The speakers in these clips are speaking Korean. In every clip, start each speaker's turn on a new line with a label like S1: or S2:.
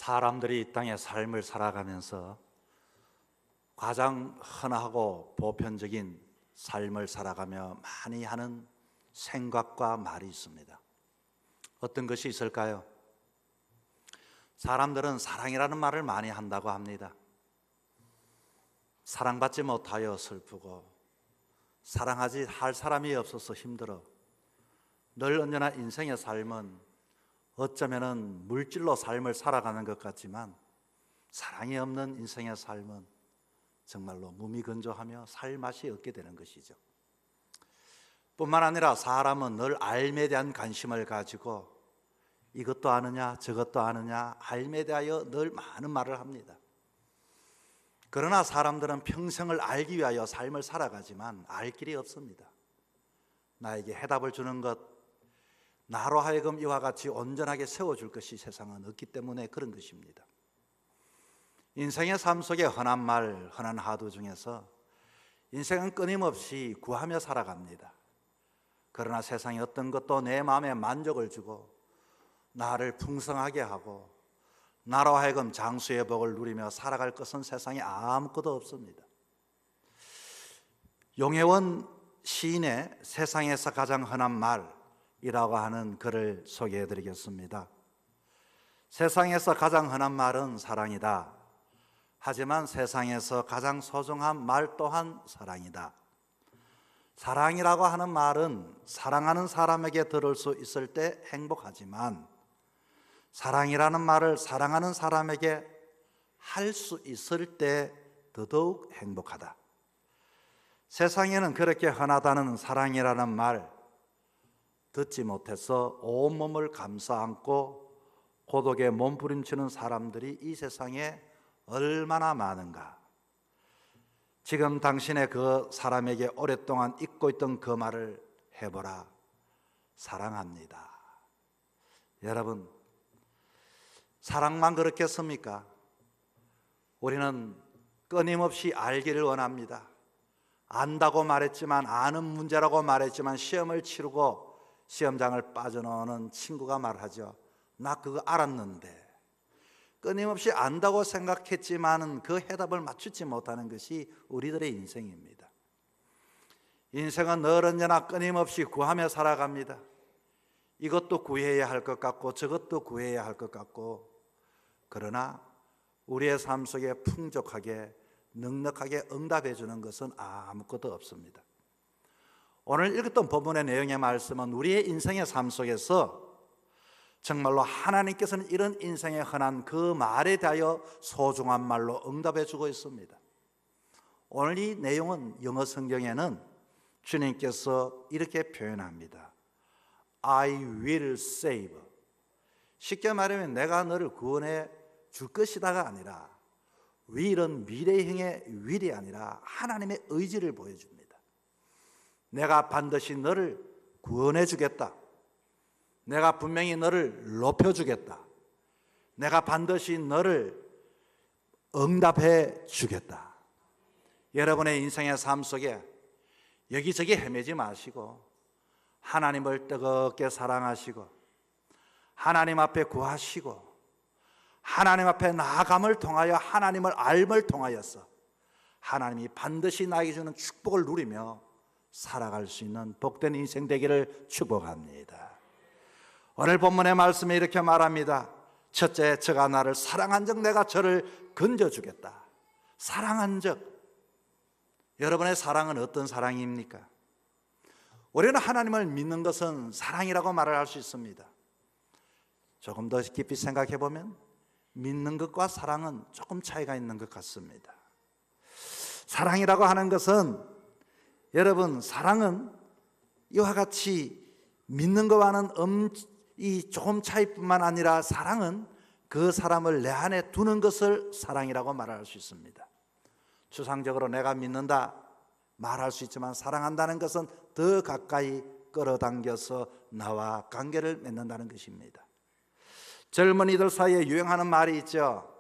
S1: 사람들이 이 땅의 삶을 살아가면서 가장 흔하고 보편적인 삶을 살아가며 많이 하는 생각과 말이 있습니다. 어떤 것이 있을까요? 사람들은 사랑이라는 말을 많이 한다고 합니다. 사랑받지 못하여 슬프고 사랑하지 할 사람이 없어서 힘들어. 늘 언제나 인생의 삶은 어쩌면은 물질로 삶을 살아가는 것 같지만 사랑이 없는 인생의 삶은 정말로 무미건조하며 살 맛이 없게 되는 것이죠. 뿐만 아니라 사람은 늘 삶에 대한 관심을 가지고 이것도 아느냐 저것도 아느냐 삶에 대하여 늘 많은 말을 합니다. 그러나 사람들은 평생을 알기 위하여 삶을 살아가지만 알 길이 없습니다. 나에게 해답을 주는 것, 나로 하여금 이와 같이 온전하게 세워줄 것이 세상은 없기 때문에 그런 것입니다. 인생의 삶 속에 흔한 말, 흔한 하두 중에서 인생은 끊임없이 구하며 살아갑니다. 그러나 세상의 어떤 것도 내 마음에 만족을 주고 나를 풍성하게 하고 나로 하여금 장수의 복을 누리며 살아갈 것은 세상에 아무것도 없습니다. 용혜원 시인의 세상에서 가장 흔한 말이라고 하는 글을 소개해 드리겠습니다. 세상에서 가장 흔한 말은 사랑이다. 하지만 세상에서 가장 소중한 말 또한 사랑이다. 사랑이라고 하는 말은 사랑하는 사람에게 들을 수 있을 때 행복하지만 사랑이라는 말을 사랑하는 사람에게 할 수 있을 때 더더욱 행복하다. 세상에는 그렇게 흔하다는 사랑이라는 말 듣지 못해서 온몸을 감싸 안고 고독에 몸부림치는 사람들이 이 세상에 얼마나 많은가. 지금 당신의 그 사람에게 오랫동안 잊고 있던 그 말을 해보라. 사랑합니다. 여러분, 사랑만 그렇겠습니까? 우리는 끊임없이 알기를 원합니다. 안다고 말했지만, 아는 문제라고 말했지만 시험을 치르고 시험장을 빠져나오는 친구가 말하죠. 나 그거 알았는데. 끊임없이 안다고 생각했지만 그 해답을 맞추지 못하는 것이 우리들의 인생입니다. 인생은 늘 언제나 끊임없이 구하며 살아갑니다. 이것도 구해야 할 것 같고 저것도 구해야 할 것 같고, 그러나 우리의 삶 속에 풍족하게 넉넉하게 응답해 주는 것은 아무것도 없습니다. 오늘 읽었던 본문의 내용의 말씀은 우리의 인생의 삶 속에서 정말로 하나님께서는 이런 인생에 흔한 그 말에 대하여 소중한 말로 응답해 주고 있습니다. 오늘 이 내용은 영어 성경에는 주님께서 이렇게 표현합니다. I will save. 쉽게 말하면 내가 너를 구원해 줄 것이다가 아니라, will은 미래형의 will이 아니라 하나님의 의지를 보여줍니다. 내가 반드시 너를 구원해 주겠다. 내가 분명히 너를 높여주겠다. 내가 반드시 너를 응답해 주겠다. 여러분의 인생의 삶 속에 여기저기 헤매지 마시고 하나님을 뜨겁게 사랑하시고 하나님 앞에 구하시고 하나님 앞에 나아감을 통하여 하나님을 알을 통하여서 하나님이 반드시 나에게 주는 축복을 누리며 살아갈 수 있는 복된 인생 되기를 축복합니다. 오늘 본문의 말씀에 이렇게 말합니다. 첫째, 저가 나를 사랑한 적 내가 저를 건져주겠다. 사랑한 적. 여러분의 사랑은 어떤 사랑입니까? 우리는 하나님을 믿는 것은 사랑이라고 말을 할 수 있습니다. 조금 더 깊이 생각해 보면 믿는 것과 사랑은 조금 차이가 있는 것 같습니다. 사랑이라고 하는 것은, 여러분, 사랑은 이와 같이 믿는 것과는 이 조금 차이뿐만 아니라 사랑은 그 사람을 내 안에 두는 것을 사랑이라고 말할 수 있습니다. 추상적으로 내가 믿는다 말할 수 있지만 사랑한다는 것은 더 가까이 끌어당겨서 나와 관계를 맺는다는 것입니다. 젊은이들 사이에 유행하는 말이 있죠.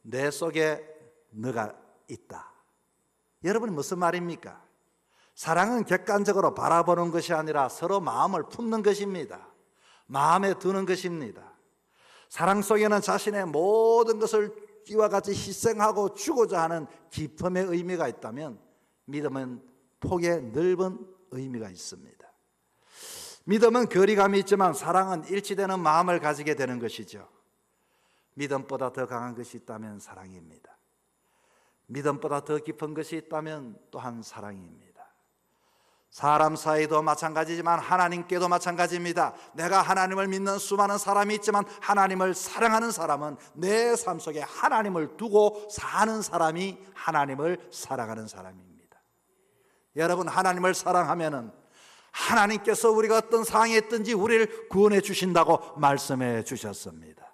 S1: 내 속에 너가 있다. 여러분이 무슨 말입니까? 사랑은 객관적으로 바라보는 것이 아니라 서로 마음을 품는 것입니다. 마음에 드는 것입니다. 사랑 속에는 자신의 모든 것을 이와 같이 희생하고 주고자 하는 기쁨의 의미가 있다면 믿음은 폭의 넓은 의미가 있습니다. 믿음은 거리감이 있지만 사랑은 일치되는 마음을 가지게 되는 것이죠. 믿음보다 더 강한 것이 있다면 사랑입니다. 믿음보다 더 깊은 것이 있다면 또한 사랑입니다. 사람 사이도 마찬가지지만 하나님께도 마찬가지입니다. 내가 하나님을 믿는 수많은 사람이 있지만 하나님을 사랑하는 사람은 내 삶 속에 하나님을 두고 사는 사람이 하나님을 사랑하는 사람입니다. 여러분, 하나님을 사랑하면은 하나님께서 우리가 어떤 상황에 있든지 우리를 구원해 주신다고 말씀해 주셨습니다.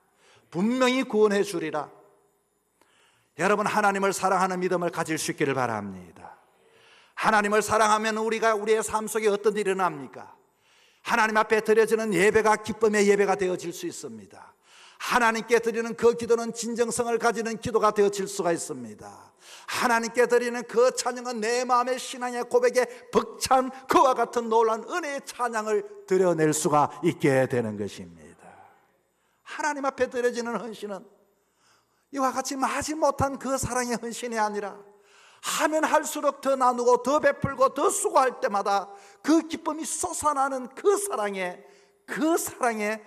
S1: 분명히 구원해 주리라. 여러분, 하나님을 사랑하는 믿음을 가질 수 있기를 바랍니다. 하나님을 사랑하면 우리가 우리의 삶 속에 어떤 일이 일어납니까? 하나님 앞에 드려지는 예배가 기쁨의 예배가 되어질 수 있습니다. 하나님께 드리는 그 기도는 진정성을 가지는 기도가 되어질 수가 있습니다. 하나님께 드리는 그 찬양은 내 마음의 신앙의 고백에 벅찬 그와 같은 놀라운 은혜의 찬양을 드려낼 수가 있게 되는 것입니다. 하나님 앞에 드려지는 헌신은 이와 같이 마지 못한 그 사랑의 헌신이 아니라 하면 할수록 더 나누고 더 베풀고 더 수고할 때마다 그 기쁨이 솟아나는 그 사랑의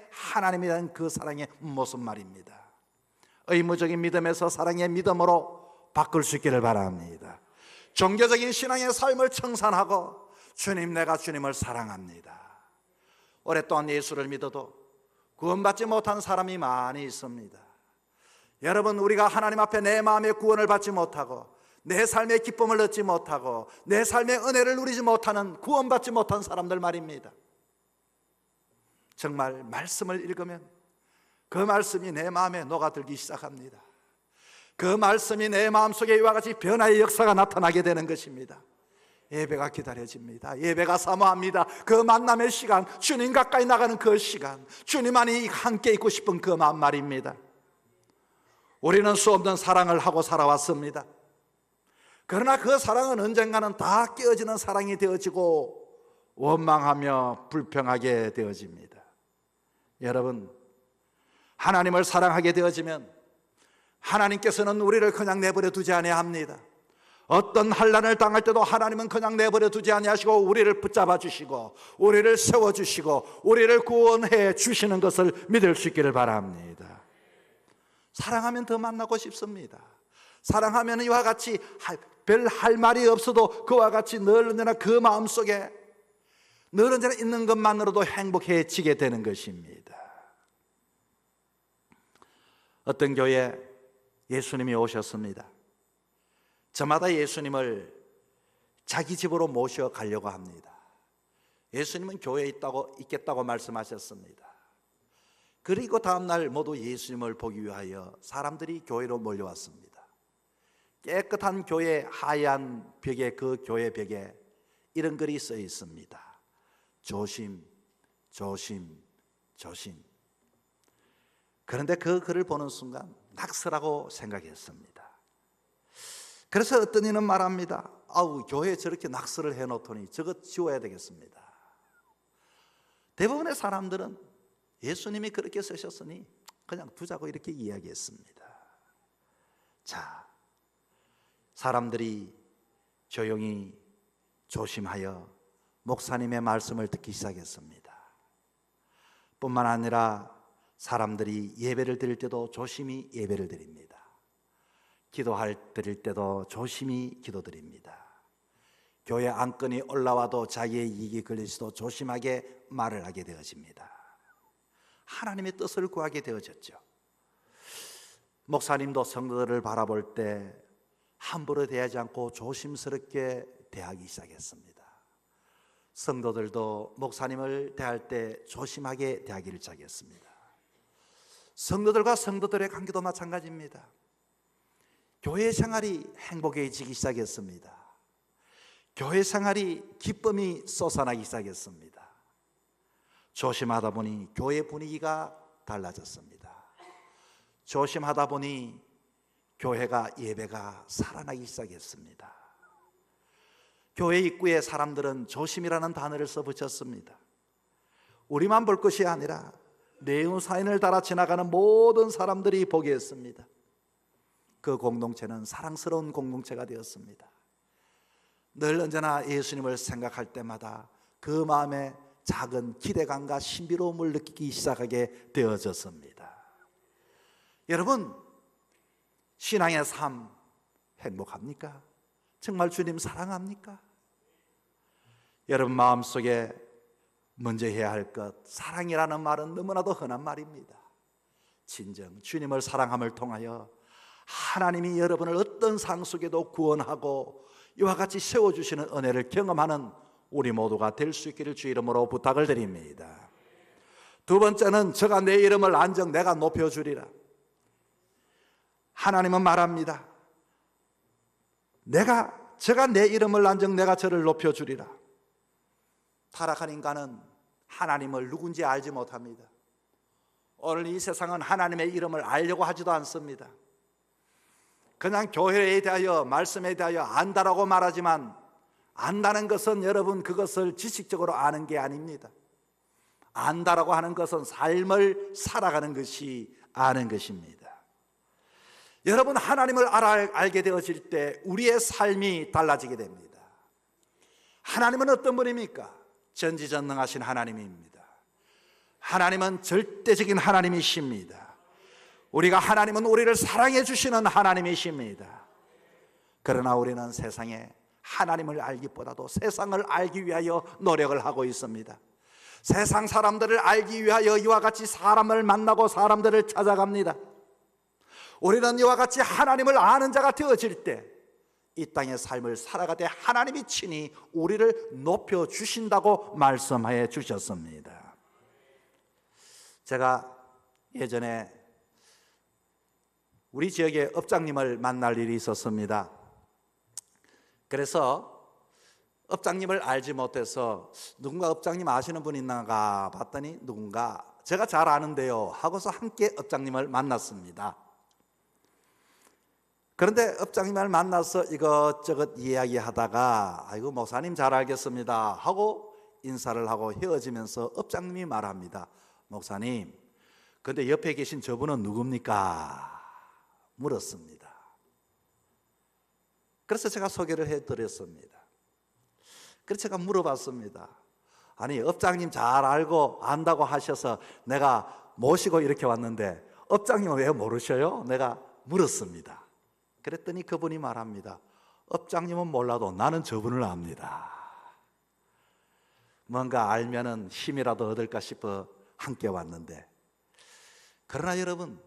S1: 하나님에 대한 그 사랑의 모습 말입니다. 의무적인 믿음에서 사랑의 믿음으로 바꿀 수 있기를 바랍니다. 종교적인 신앙의 삶을 청산하고 주님, 내가 주님을 사랑합니다. 오랫동안 예수를 믿어도 구원받지 못한 사람이 많이 있습니다. 여러분, 우리가 하나님 앞에 내 마음의 구원을 받지 못하고 내 삶의 기쁨을 얻지 못하고 내 삶의 은혜를 누리지 못하는, 구원받지 못한 사람들 말입니다. 정말 말씀을 읽으면 그 말씀이 내 마음에 녹아들기 시작합니다. 그 말씀이 내 마음속에 이와 같이 변화의 역사가 나타나게 되는 것입니다. 예배가 기다려집니다. 예배가 사모합니다. 그 만남의 시간, 주님 가까이 나가는 그 시간, 주님만이 함께 있고 싶은 그 마음 말입니다. 우리는 수없는 사랑을 하고 살아왔습니다. 그러나 그 사랑은 언젠가는 다 깨어지는 사랑이 되어지고 원망하며 불평하게 되어집니다. 여러분, 하나님을 사랑하게 되어지면 하나님께서는 우리를 그냥 내버려 두지 아니합니다. 어떤 환난을 당할 때도 하나님은 그냥 내버려 두지 아니하시고 우리를 붙잡아 주시고 우리를 세워 주시고 우리를 구원해 주시는 것을 믿을 수 있기를 바랍니다. 사랑하면 더 만나고 싶습니다. 사랑하면 이와 같이 별 할 말이 없어도 그와 같이 늘 언제나 그 마음속에 늘 언제나 있는 것만으로도 행복해지게 되는 것입니다. 어떤 교회에 예수님이 오셨습니다. 저마다 예수님을 자기 집으로 모셔가려고 합니다. 예수님은 교회에 있겠다고 말씀하셨습니다. 그리고 다음날 모두 예수님을 보기 위하여 사람들이 교회로 몰려왔습니다. 깨끗한 교회 하얀 벽에, 그 교회 벽에 이런 글이 써 있습니다. 조심, 조심, 조심. 그런데 그 글을 보는 순간 낙서라고 생각했습니다. 그래서 어떤 이는 말합니다. 아우, 교회에 저렇게 낙서를 해놓더니 저것 지워야 되겠습니다. 대부분의 사람들은 예수님이 그렇게 쓰셨으니 그냥 두자고 이렇게 이야기했습니다. 자, 사람들이 조용히 조심하여 목사님의 말씀을 듣기 시작했습니다. 뿐만 아니라 사람들이 예배를 드릴 때도 조심히 예배를 드립니다. 드릴 때도 조심히 기도드립니다. 교회 안건이 올라와도 자기의 이익이 걸릴지도 조심하게 말을 하게 되어집니다. 하나님의 뜻을 구하게 되어졌죠. 목사님도 성도들을 바라볼 때 함부로 대하지 않고 조심스럽게 대하기 시작했습니다. 성도들도 목사님을 대할 때 조심하게 대하기를 시작했습니다. 성도들과 성도들의 관계도 마찬가지입니다. 교회 생활이 행복해지기 시작했습니다. 교회 생활이 기쁨이 솟아나기 시작했습니다. 조심하다 보니 교회 분위기가 달라졌습니다. 조심하다 보니 교회가, 예배가 살아나기 시작했습니다. 교회 입구에 사람들은 조심이라는 단어를 써붙였습니다. 우리만 볼 것이 아니라 네온 사인을 달아 지나가는 모든 사람들이 보게 했습니다. 그 공동체는 사랑스러운 공동체가 되었습니다. 늘 언제나 예수님을 생각할 때마다 그 마음에 작은 기대감과 신비로움을 느끼기 시작하게 되어졌습니다. 여러분, 신앙의 삶 행복합니까? 정말 주님 사랑합니까? 여러분 마음속에 먼저 해야 할 것, 사랑이라는 말은 너무나도 흔한 말입니다. 진정 주님을 사랑함을 통하여 하나님이 여러분을 어떤 상황 속에도 구원하고 이와 같이 세워주시는 은혜를 경험하는 우리 모두가 될 수 있기를 주 이름으로 부탁을 드립니다. 두 번째는 저가 내 이름을 안정 내가 높여주리라. 하나님은 말합니다. 저가 내 이름을 안정 내가 저를 높여주리라. 타락한 인간은 하나님을 누군지 알지 못합니다. 오늘 이 세상은 하나님의 이름을 알려고 하지도 않습니다. 그냥 교회에 대하여 말씀에 대하여 안다라고 말하지만 안다는 것은 여러분 그것을 지식적으로 아는 게 아닙니다. 안다라고 하는 것은 삶을 살아가는 것이 아는 것입니다. 여러분 하나님을 알게 되어질 때 우리의 삶이 달라지게 됩니다. 하나님은 어떤 분입니까? 전지전능하신 하나님입니다. 하나님은 절대적인 하나님이십니다. 하나님은 우리를 사랑해 주시는 하나님이십니다. 그러나 우리는 세상에 하나님을 알기보다도 세상을 알기 위하여 노력을 하고 있습니다. 세상 사람들을 알기 위하여 이와 같이 사람을 만나고 사람들을 찾아갑니다. 우리는 이와 같이 하나님을 아는 자가 되어질 때 이 땅의 삶을 살아가되 하나님이 친히 우리를 높여주신다고 말씀해 주셨습니다. 제가 예전에 우리 지역에 업장님을 만날 일이 있었습니다. 그래서 업장님을 알지 못해서 누군가 업장님 아시는 분 있나가 봤더니 누군가 제가 잘 아는데요 하고서 함께 업장님을 만났습니다. 그런데 업장님을 만나서 이것저것 이야기하다가 아이고 목사님 잘 알겠습니다 하고 인사를 하고 헤어지면서 업장님이 말합니다. 목사님, 근데 옆에 계신 저분은 누굽니까? 물었습니다. 그래서 제가 소개를 해드렸습니다. 그래서 제가 물어봤습니다. 아니 업장님 잘 알고 안다고 하셔서 내가 모시고 이렇게 왔는데 업장님은 왜 모르셔요? 내가 물었습니다. 그랬더니 그분이 말합니다. 업장님은 몰라도 나는 저분을 압니다. 뭔가 알면은 힘이라도 얻을까 싶어 함께 왔는데, 그러나 여러분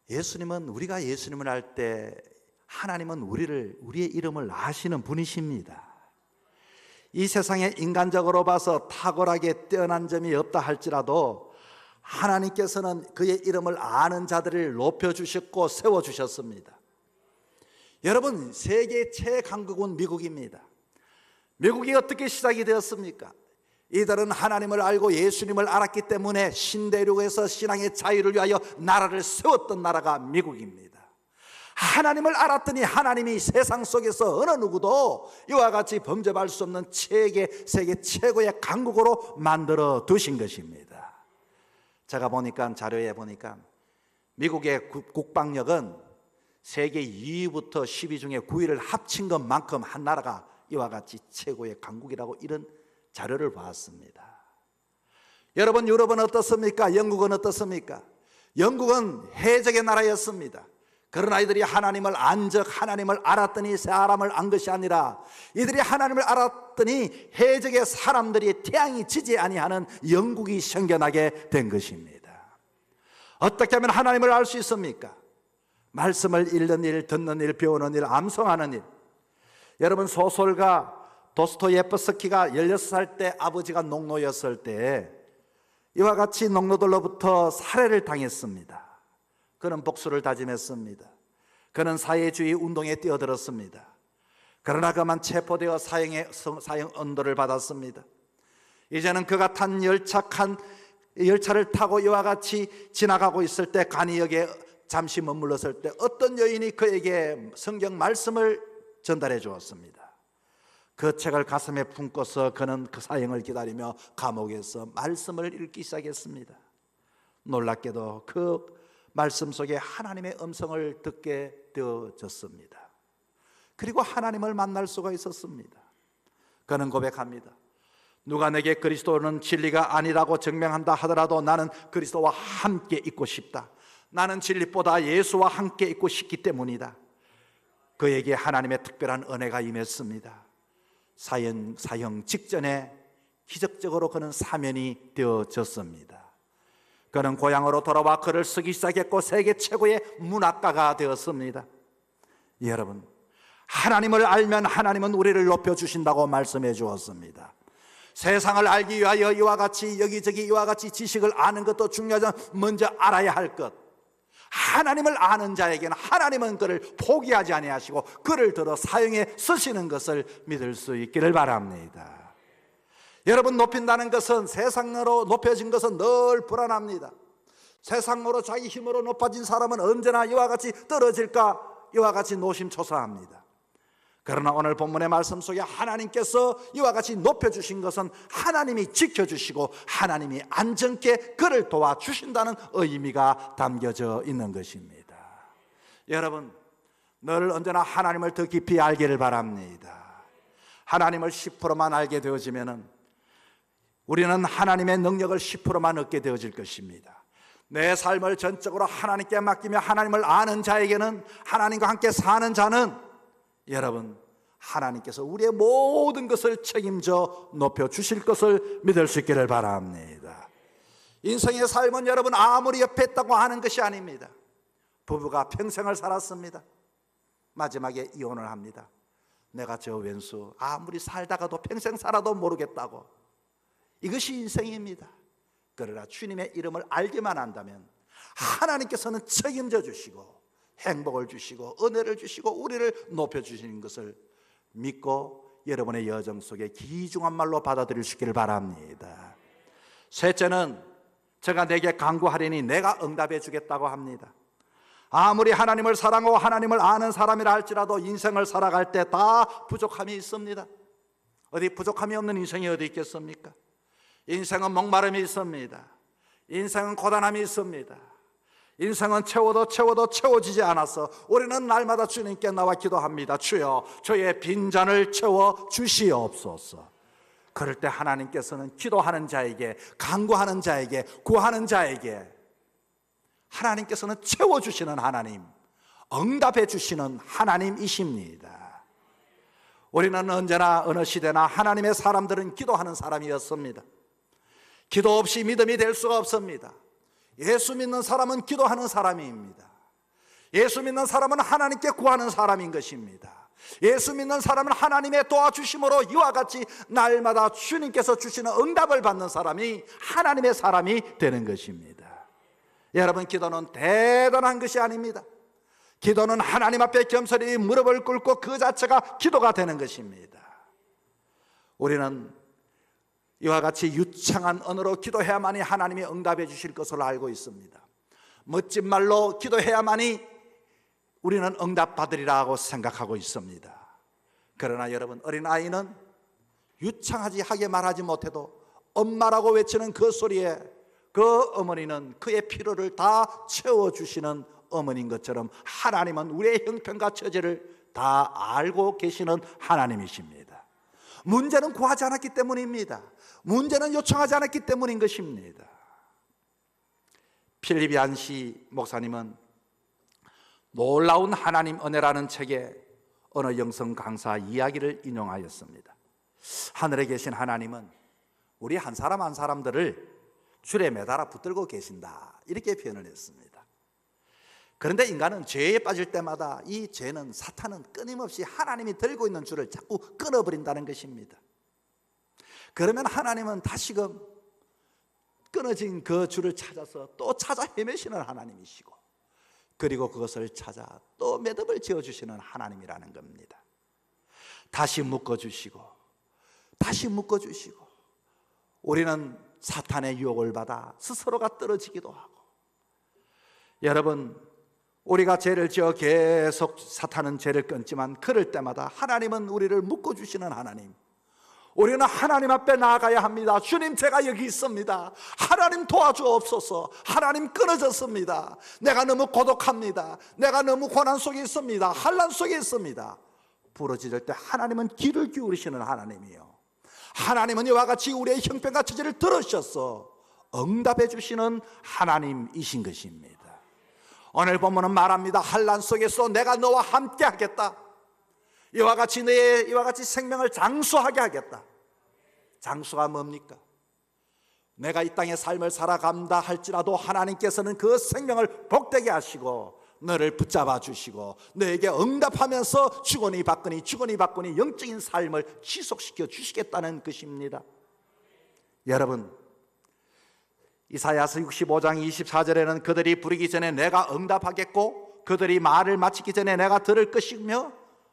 S1: 예수님은 우리가 예수님을 알 때 하나님은 우리의 이름을 아시는 분이십니다. 이 세상에 인간적으로 봐서 탁월하게 뛰어난 점이 없다 할지라도 하나님께서는 그의 이름을 아는 자들을 높여주셨고 세워주셨습니다. 여러분 세계 최강국은 미국입니다. 미국이 어떻게 시작이 되었습니까? 이들은 하나님을 알고 예수님을 알았기 때문에 신대륙에서 신앙의 자유를 위하여 나라를 세웠던 나라가 미국입니다. 하나님을 알았더니 하나님이 세상 속에서 어느 누구도 이와 같이 범접할 수 없는 세계 최고의 강국으로 만들어 두신 것입니다. 제가 보니까 자료에 보니까 미국의 국방력은 세계 2위부터 10위 중에 9위를 합친 것만큼 한 나라가 이와 같이 최고의 강국이라고 이런 자료를 봤습니다. 여러분 유럽은 어떻습니까? 영국은 어떻습니까? 영국은 해적의 나라였습니다. 그러나 이들이 하나님을 하나님을 알았더니 사람을 안 것이 아니라 이들이 하나님을 알았더니 해적의 사람들이 태양이 지지 아니하는 영국이 생겨나게 된 것입니다. 어떻게 하면 하나님을 알 수 있습니까? 말씀을 읽는 일, 듣는 일, 배우는 일, 암송하는 일. 여러분 소설가 도스토예프스키가 16살 때 아버지가 농노였을 때 이와 같이 농노들로부터 살해를 당했습니다. 그는 복수를 다짐했습니다. 그는 사회주의 운동에 뛰어들었습니다. 그러나 그만 체포되어 사형 언도를 받았습니다. 이제는 그가 탄 열차를 타고 이와 같이 지나가고 있을 때 간이역에 잠시 머물렀을 때 어떤 여인이 그에게 성경 말씀을 전달해 주었습니다. 그 책을 가슴에 품고서 그는 그 사형을 기다리며 감옥에서 말씀을 읽기 시작했습니다. 놀랍게도 그 말씀 속에 하나님의 음성을 듣게 되어졌습니다. 그리고 하나님을 만날 수가 있었습니다. 그는 고백합니다. 누가 내게 그리스도는 진리가 아니라고 증명한다 하더라도 나는 그리스도와 함께 있고 싶다. 나는 진리보다 예수와 함께 있고 싶기 때문이다. 그에게 하나님의 특별한 은혜가 임했습니다. 사형 직전에 기적적으로 그는 사면이 되어졌습니다. 그는 고향으로 돌아와 글을 쓰기 시작했고 세계 최고의 문학가가 되었습니다. 여러분, 하나님을 알면 하나님은 우리를 높여주신다고 말씀해 주었습니다. 세상을 알기 위하여 이와 같이 여기저기 이와 같이 지식을 아는 것도 중요하지만 먼저 알아야 할 것, 하나님을 아는 자에게는 하나님은 그를 포기하지 아니하시고 그를 들어 사용해 쓰시는 것을 믿을 수 있기를 바랍니다. 여러분, 높인다는 것은, 세상으로 높여진 것은 늘 불안합니다. 세상으로 자기 힘으로 높아진 사람은 언제나 이와 같이 떨어질까, 이와 같이 노심초사합니다. 그러나 오늘 본문의 말씀 속에 하나님께서 이와 같이 높여주신 것은 하나님이 지켜주시고 하나님이 안전케 그를 도와주신다는 의미가 담겨져 있는 것입니다. 여러분, 늘 언제나 하나님을 더 깊이 알기를 바랍니다. 하나님을 10%만 알게 되어지면 우리는 하나님의 능력을 10%만 얻게 되어질 것입니다. 내 삶을 전적으로 하나님께 맡기며 하나님을 아는 자에게는, 하나님과 함께 사는 자는, 여러분, 하나님께서 우리의 모든 것을 책임져 높여주실 것을 믿을 수 있기를 바랍니다. 인생의 삶은 여러분 아무리 옆에 있다고 하는 것이 아닙니다. 부부가 평생을 살았습니다. 마지막에 이혼을 합니다. 내가 저 왼수 아무리 살다가도 평생 살아도 모르겠다고. 이것이 인생입니다. 그러나 주님의 이름을 알기만 한다면 하나님께서는 책임져 주시고 행복을 주시고 은혜를 주시고 우리를 높여주시는 것을 믿고 여러분의 여정 속에 귀중한 말로 받아들일 수 있기를 바랍니다. 셋째는, 제가 내게 간구하리니 내가 응답해 주겠다고 합니다. 아무리 하나님을 사랑하고 하나님을 아는 사람이라 할지라도 인생을 살아갈 때 다 부족함이 있습니다. 어디 부족함이 없는 인생이 어디 있겠습니까? 인생은 목마름이 있습니다. 인생은 고단함이 있습니다. 인생은 채워도 채워지지 않아서 우리는 날마다 주님께 나와 기도합니다. 주여, 저의 빈잔을 채워 주시옵소서. 그럴 때 하나님께서는 기도하는 자에게, 간구하는 자에게, 구하는 자에게 하나님께서는 채워주시는 하나님, 응답해 주시는 하나님이십니다. 우리는 언제나 어느 시대나 하나님의 사람들은 기도하는 사람이었습니다. 기도 없이 믿음이 될 수가 없습니다. 예수 믿는 사람은 기도하는 사람입니다. 예수 믿는 사람은 하나님께 구하는 사람인 것입니다. 예수 믿는 사람은 하나님의 도와주심으로 이와 같이 날마다 주님께서 주시는 응답을 받는 사람이 하나님의 사람이 되는 것입니다. 여러분, 기도는 대단한 것이 아닙니다. 기도는 하나님 앞에 겸손히 무릎을 꿇고 그 자체가 기도가 되는 것입니다. 우리는 이와 같이 유창한 언어로 기도해야만이 하나님이 응답해 주실 것을 알고 있습니다. 멋진 말로 기도해야만이 우리는 응답받으리라고 생각하고 있습니다. 그러나 여러분, 어린아이는 유창하게 말하지 못해도 엄마라고 외치는 그 소리에 그 어머니는 그의 필요를 다 채워주시는 어머니인 것처럼 하나님은 우리의 형편과 처지를 다 알고 계시는 하나님이십니다. 문제는 구하지 않았기 때문입니다. 문제는 요청하지 않았기 때문인 것입니다. 필립 얀시 목사님은 놀라운 하나님 은혜라는 책에 어느 영성 강사 이야기를 인용하였습니다. 하늘에 계신 하나님은 우리 한 사람 한 사람들을 줄에 매달아 붙들고 계신다, 이렇게 표현을 했습니다. 그런데 인간은 죄에 빠질 때마다 이 죄는, 사탄은 끊임없이 하나님이 들고 있는 줄을 자꾸 끊어버린다는 것입니다. 그러면 하나님은 다시금 끊어진 그 줄을 찾아서 또 찾아 헤매시는 하나님이시고, 그리고 그것을 찾아 또 매듭을 지어주시는 하나님이라는 겁니다. 다시 묶어주시고 다시 묶어주시고, 우리는 사탄의 유혹을 받아 스스로가 떨어지기도 하고, 여러분, 우리가 죄를 지어 계속 사탄은 죄를 끊지만 그럴 때마다 하나님은 우리를 묶어주시는 하나님. 우리는 하나님 앞에 나아가야 합니다. 주님, 제가 여기 있습니다. 하나님 도와주옵소서. 하나님 끊어졌습니다. 내가 너무 고독합니다. 내가 너무 고난 속에 있습니다. 환난 속에 있습니다. 부러질 때 하나님은 귀를 기울이시는 하나님이요, 하나님은 이와 같이 우리의 형편과 처지를 들으셔서 응답해 주시는 하나님이신 것입니다. 오늘 본문은 말합니다. 환난 속에서 내가 너와 함께 하겠다. 이와 같이 생명을 장수하게 하겠다. 장수가 뭡니까? 내가 이 땅의 삶을 살아간다 할지라도 하나님께서는 그 생명을 복되게 하시고 너를 붙잡아 주시고 너에게 응답하면서 주거니 받거니 영적인 삶을 지속시켜 주시겠다는 것입니다. 여러분, 이사야서 65장 24절에는 그들이 부르기 전에 내가 응답하겠고 그들이 말을 마치기 전에 내가 들을 것이며,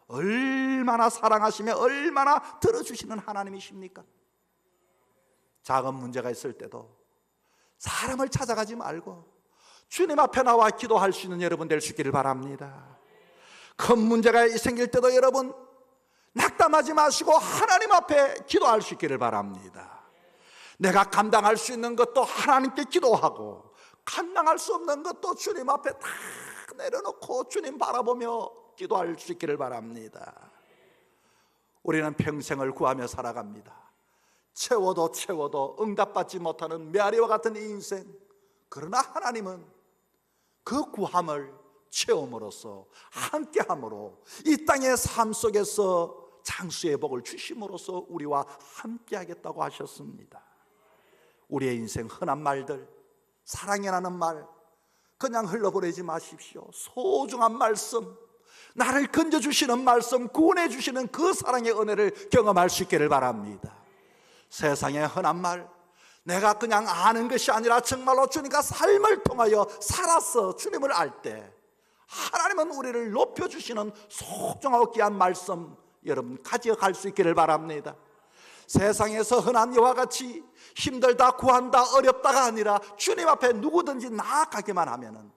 S1: 얼마나 사랑하시며 얼마나 들어주시는 하나님이십니까? 작은 문제가 있을 때도 사람을 찾아가지 말고 주님 앞에 나와 기도할 수 있는 여러분 될 수 있기를 바랍니다. 큰 문제가 생길 때도 여러분 낙담하지 마시고 하나님 앞에 기도할 수 있기를 바랍니다. 내가 감당할 수 있는 것도 하나님께 기도하고 감당할 수 없는 것도 주님 앞에 다 내려놓고 주님 바라보며 기도할 수 있기를 바랍니다. 우리는 평생을 구하며 살아갑니다. 채워도 응답받지 못하는 메아리와 같은 인생. 그러나 하나님은 그 구함을 채움으로써 함께함으로 이 땅의 삶 속에서 장수의 복을 주심으로써 우리와 함께하겠다고 하셨습니다. 우리의 인생 흔한 말들, 사랑이라는 말 그냥 흘러보내지 마십시오. 소중한 말씀, 나를 건져주시는 말씀, 구원해주시는 그 사랑의 은혜를 경험할 수 있기를 바랍니다. 세상의 흔한 말, 내가 그냥 아는 것이 아니라 정말로 주님과 삶을 통하여 살아서 주님을 알 때 하나님은 우리를 높여주시는 소중하고 귀한 말씀 여러분 가져갈 수 있기를 바랍니다. 세상에서 흔한 이와 같이 힘들다, 구한다, 어렵다가 아니라 주님 앞에 누구든지 나아가기만 하면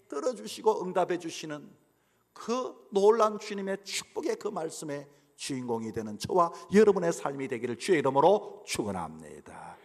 S1: 들어주시고 응답해 주시는 그 놀라운 주님의 축복의 그 말씀의 주인공이 되는 저와 여러분의 삶이 되기를 주의 이름으로 축원합니다.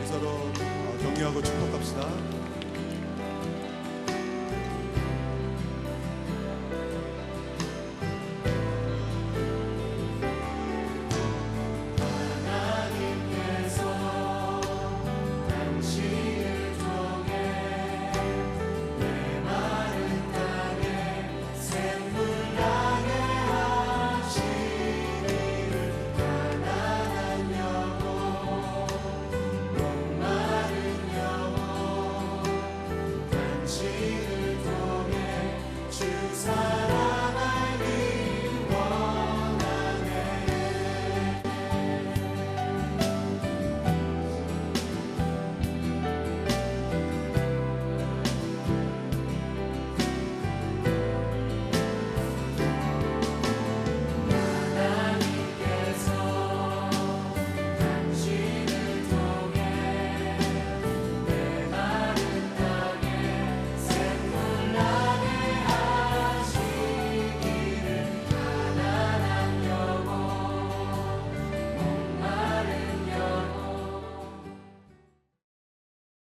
S2: 서로 격려하고 축복합시다.